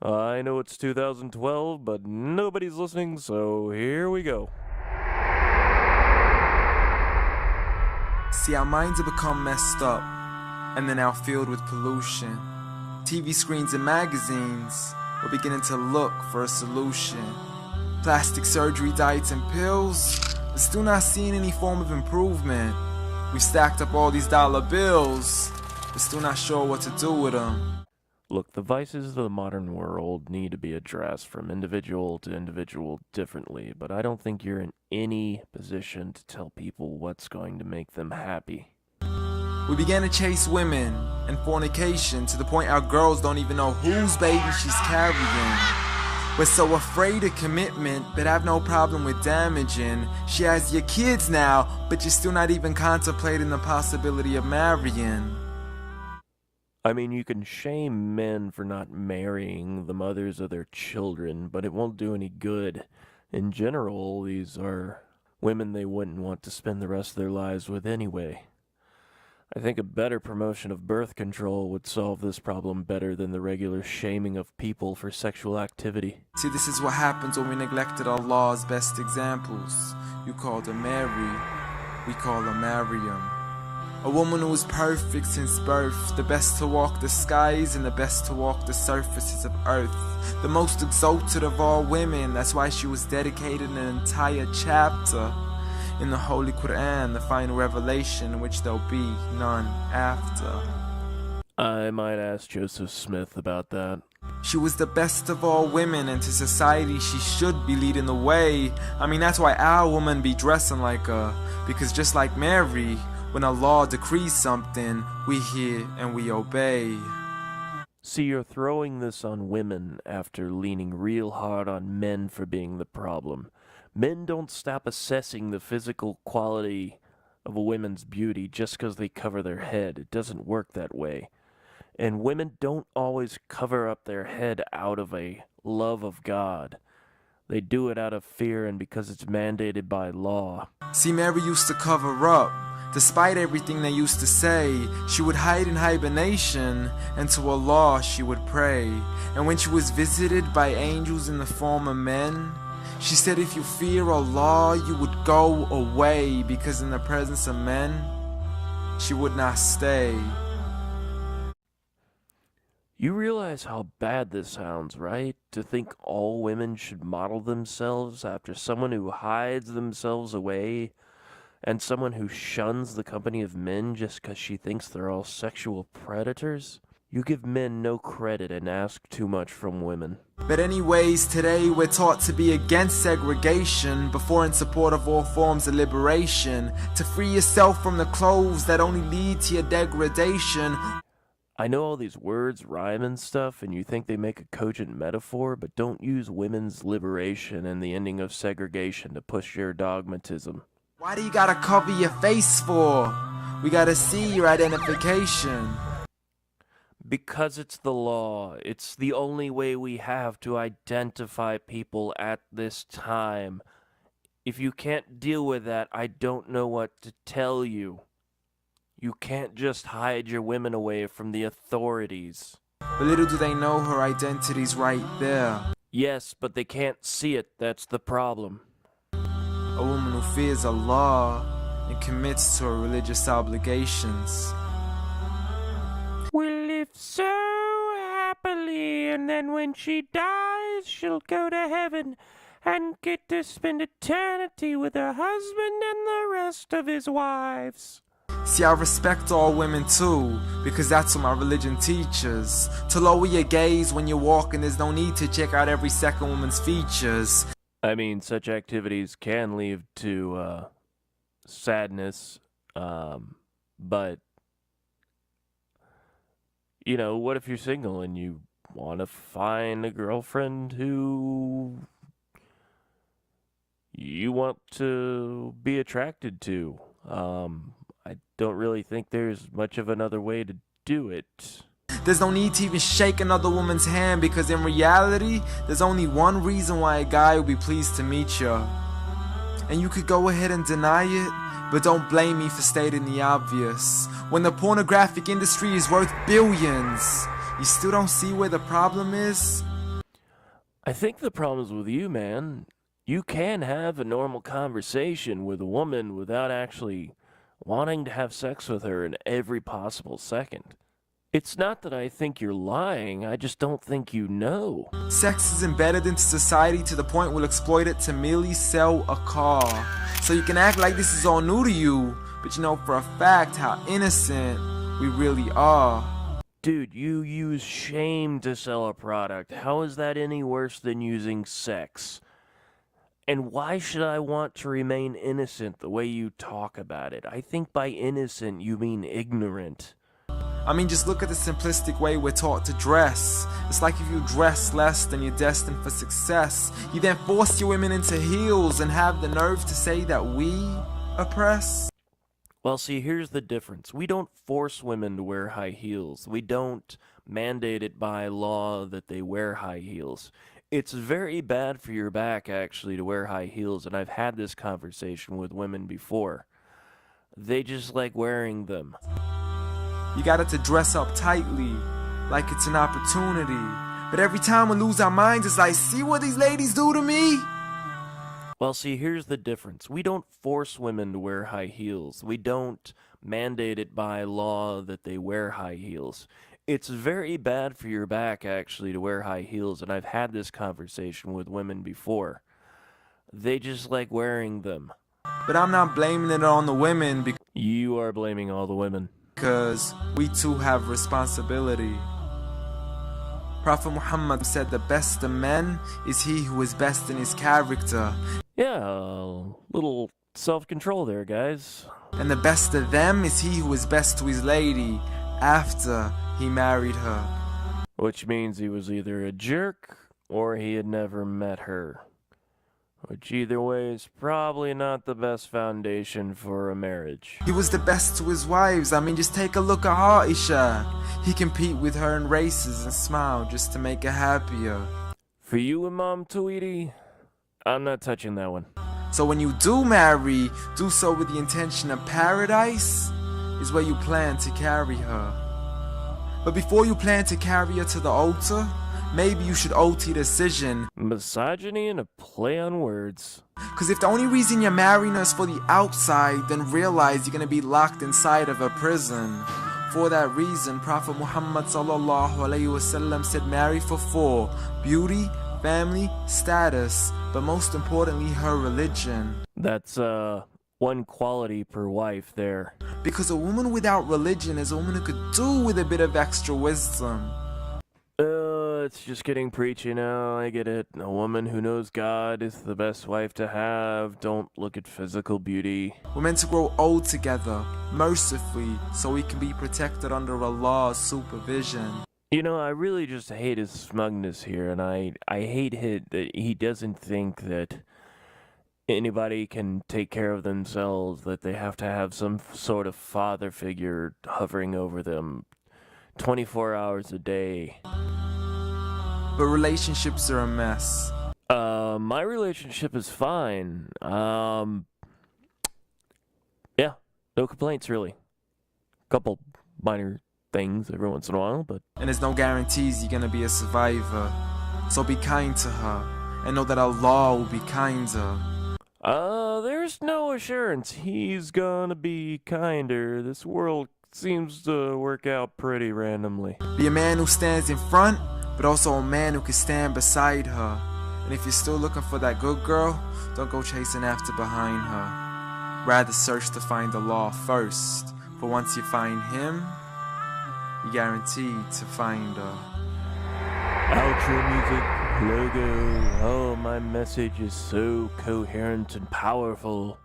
I know it's 2012, but nobody's listening, so here we go. See, our minds have become messed up, and they're now filled with pollution. TV screens and magazines, we're beginning to look for a solution. Plastic surgery, diets, and pills, we're still not seeing any form of improvement. We've stacked up all these dollar bills, we're still not sure what to do with them. Look, the vices of the modern world need to be addressed from individual to individual differently, but I don't think you're in any position to tell people what's going to make them happy. We began to chase women and fornication to the point our girls don't even know whose baby she's carrying. We're so afraid of commitment, but have no problem with damaging. She has your kids now, but you're still not even contemplating the possibility of marrying. I mean, you can shame men for not marrying the mothers of their children, but it won't do any good. In general, these are women they wouldn't want to spend the rest of their lives with anyway. I think a better promotion of birth control would solve this problem better than the regular shaming of people for sexual activity. See, this is what happens when we neglected Allah's best examples. You called her Mary, we call her Maryam. A woman who was perfect since birth, the best to walk the skies and the best to walk the surfaces of earth. The most exalted of all women, that's why she was dedicated an entire chapter in the Holy Quran, the final revelation in which there'll be none after. I might ask Joseph Smith about that. She was the best of all women, and to society she should be leading the way. I mean, that's why our women be dressing like her, because just like Mary, when Allah decrees something, we hear and we obey. See, you're throwing this on women after leaning real hard on men for being the problem. Men don't stop assessing the physical quality of a woman's beauty just because they cover their head. It doesn't work that way. And women don't always cover up their head out of a love of God. They do it out of fear and because it's mandated by law. See, Mary used to cover up. Despite everything they used to say, she would hide in hibernation, and to Allah she would pray. And when she was visited by angels in the form of men, she said if you fear Allah, you would go away, because in the presence of men, she would not stay. You realize how bad this sounds, right? To think all women should model themselves after someone who hides themselves away, and someone who shuns the company of men just because she thinks they're all sexual predators? You give men no credit and ask too much from women. But anyways, today we're taught to be against segregation before in support of all forms of liberation, to free yourself from the clothes that only lead to your degradation. I know all these words rhyme and stuff, and you think they make a cogent metaphor, but don't use women's liberation and the ending of segregation to push your dogmatism. Why do you gotta cover your face for? We gotta see your identification. Because it's the law. It's the only way we have to identify people at this time. If you can't deal with that, I don't know what to tell you. You can't just hide your women away from the authorities. But little do they know her identity's right there. Yes, but they can't see it. That's the problem. A woman who fears Allah and commits to her religious obligations. Will live so happily, and then when she dies, she'll go to heaven and get to spend eternity with her husband and the rest of his wives. See, I respect all women too, because that's what my religion teaches. To lower your gaze when you're walking, there's no need to check out every second woman's features. I mean, such activities can lead to sadness, but, you know, what if you're single and you want to find a girlfriend who you want to be attracted to? I don't really think there's much of another way to do it. There's no need to even shake another woman's hand, because in reality, there's only one reason why a guy would be pleased to meet you. And you could go ahead and deny it, but don't blame me for stating the obvious. When the pornographic industry is worth billions, you still don't see where the problem is? I think the problem's with you, man. You can have a normal conversation with a woman without actually wanting to have sex with her in every possible second. It's not that I think you're lying, I just don't think you know. Sex is embedded into society to the point we'll exploit it to merely sell a car. So you can act like this is all new to you, but you know for a fact how innocent we really are. Dude, you use shame to sell a product. How is that any worse than using sex? And why should I want to remain innocent the way you talk about it? I think by innocent you mean ignorant. I mean, just look at the simplistic way we're taught to dress. It's like if you dress less, then you're destined for success. You then force your women into heels and have the nerve to say that we oppress. Well, see, here's the difference. We don't force women to wear high heels. We don't mandate it by law that they wear high heels. It's very bad for your back, actually, to wear high heels, and I've had this conversation with women before. They just like wearing them. You got it to dress up tightly, like it's an opportunity. But every time we lose our minds, it's like, see what these ladies do to me? Well, see, here's the difference. We don't force women to wear high heels. We don't mandate it by law that they wear high heels. It's very bad for your back, actually, to wear high heels, and I've had this conversation with women before. They just like wearing them. But I'm not blaming it on the women You are blaming all the women. because we too have responsibility. Prophet Muhammad said the best of men is he who is best in his character. Yeah, a little self-control there, guys. And the best of them is he who is best to his lady after he married her. Which means he was either a jerk or he had never met her. Which either way is probably not the best foundation for a marriage. He was the best to his wives. I mean, just take a look at Aisha. He compete with her in races and smile just to make her happier. For you, Imam Tweety, I'm not touching that one. So when you do marry, do so with the intention of paradise is where you plan to carry her. But before you plan to carry her to the altar, maybe you should OT decision. Misogyny and a play on words. Cause if the only reason you're marrying her is for the outside, then realize you're gonna be locked inside of a prison. For that reason, Prophet Muhammad sallallahu alaihi wasallam said marry for 4: beauty, family, status, but most importantly her religion. That's, one quality per wife there. Because a woman without religion is a woman who could do with a bit of extra wisdom. It's just getting preachy now, I get it. A woman who knows God is the best wife to have. Don't look at physical beauty. We're meant to grow old together, mercifully, so we can be protected under Allah's supervision. You know, I really just hate his smugness here, and I hate that he doesn't think that anybody can take care of themselves, that they have to have some sort of father figure hovering over them 24 hours a day. But relationships are a mess. My relationship is fine. Yeah, no complaints really. Couple minor things every once in a while, but... And there's no guarantees you're gonna be a survivor. So be kind to her, and know that Allah will be kinder. There's no assurance he's gonna be kinder. This world seems to work out pretty randomly. Be a man who stands in front, but also a man who can stand beside her. And if you're still looking for that good girl, don't go chasing after behind her. Rather search to find Allah first, for once you find him, you're guaranteed to find her. Outro music, logo. Oh, my message is so coherent and powerful.